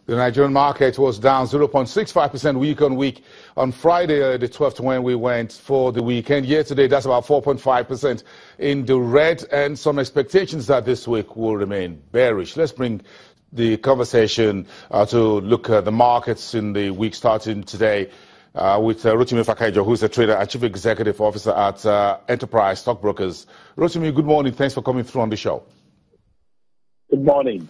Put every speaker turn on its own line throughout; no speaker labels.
The Nigerian market was down 0.65% week on week on Friday, the 12th, when we went for the weekend. Yesterday, that's about 4.5% in the red, and some expectations that this week will remain bearish. Let's bring the conversation to look at the markets in the week starting today with Rotimi Fakaijo, who's a trader and Chief Executive Officer at Enterprise Stockbrokers. Rotimi, good morning. Thanks for coming through on the show.
Good morning.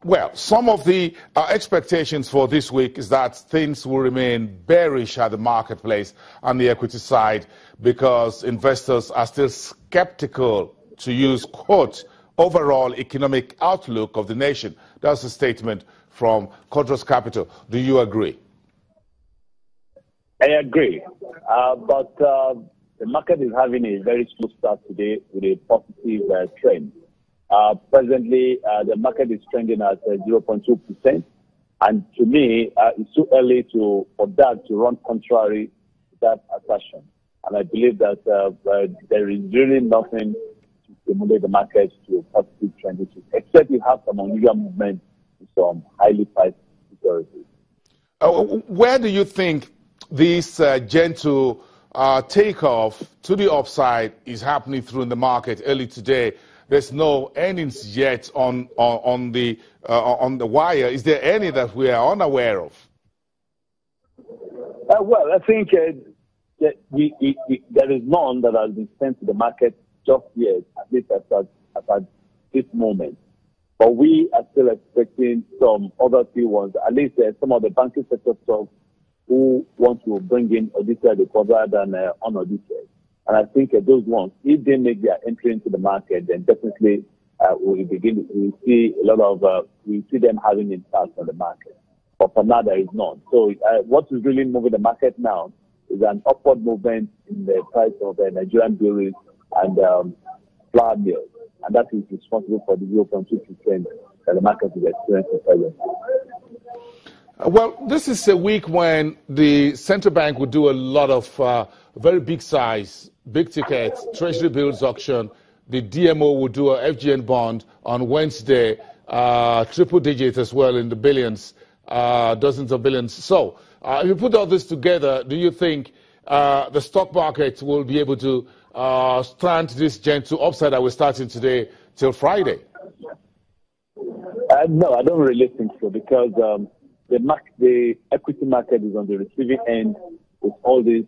Well, some of the expectations for this week is that things will remain bearish at the marketplace on the equity side because investors are still skeptical, to use quote, overall economic outlook of the nation. That's a statement from Codros Capital. Do you agree?
I agree. But the market is having a very slow start today with a positive trend. Presently, the market is trending at 0.2%, and to me, it's too early for that to run contrary to that assertion. And I believe that there is really nothing to stimulate the market to a positive trend, except you have some unusual movement in some highly priced securities.
Where do you think this gentle takeoff to the upside is happening through in the market early today? There's no earnings yet on the wire. Is there any that we are unaware of?
Well, I think that there is none that has been sent to the market just yet, at least at this moment. But we are still expecting some other few ones, at least some of the banking sector stocks who want to bring in audited rather than unaudited. And I think those ones, if they make their entry into the market, then definitely we'll see a lot of, we'll see them having impact on the market. But for now, there is none. So what is really moving the market now is an upward movement in the price of Nigerian breweries and flour mills. And that is responsible for the 0.2% that the market is experiencing presently.
Well, this is a week when the central bank will do a lot of very big size, big ticket treasury bills auction. The DMO will do a FGN bond on Wednesday, triple digits as well in the billions, dozens of billions. So if you put all this together, do you think the stock market will be able to stand this gentle upside that we're starting today till Friday?
No, I don't really think so, because the equity market is on the receiving end with all these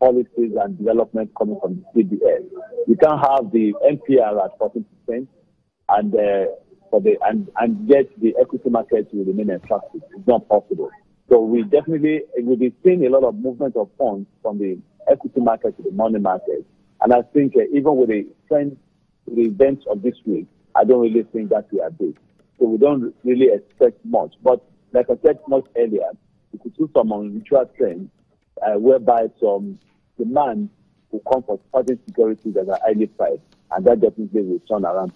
policies and development coming from the CBS. You can't have the NPR at 14% and yet the equity market will remain attractive. It's not possible. So we'll be seeing a lot of movement of funds from the equity market to the money market. And I think even with the trend, the events of this week, I don't really think that we are big. So we don't really expect much. But like I said much earlier, we could see some unusual trends whereby some demand will come for certain securities that are highly priced, and that definitely will turn around.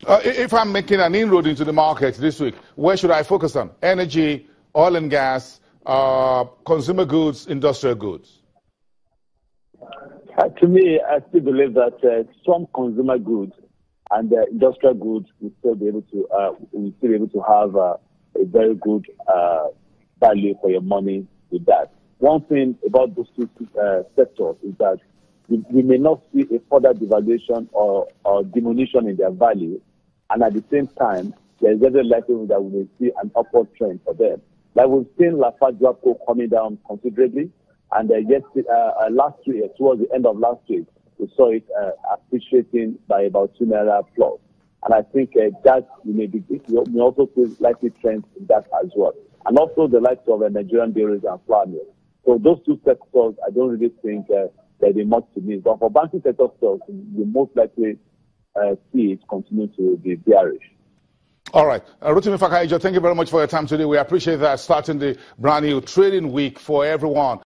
If I'm making an inroad into the market this week, where should I focus on? Energy, oil and gas, consumer goods, industrial goods?
To me, I still believe that some consumer goods and industrial goods will still be able to have a very good value for your money with that. One thing about those two sectors is that we may not see a further devaluation or diminution in their value, and at the same time, there is every likelihood that we may see an upward trend for them. Like we've seen Lafarge coming down considerably, and last week, towards the end of last week, we saw it appreciating by about 2 naira plus. And I think that we may also see likely trends in that as well. And also the likes of Nigerian breweries and flour mills. So those two sectors, I don't really think there'll be much to miss. But for banking sector stocks, we most likely see it continue to be bearish.
All right. Rotimi Fakaijo, thank you very much for your time today. We appreciate that, starting the brand new trading week for everyone.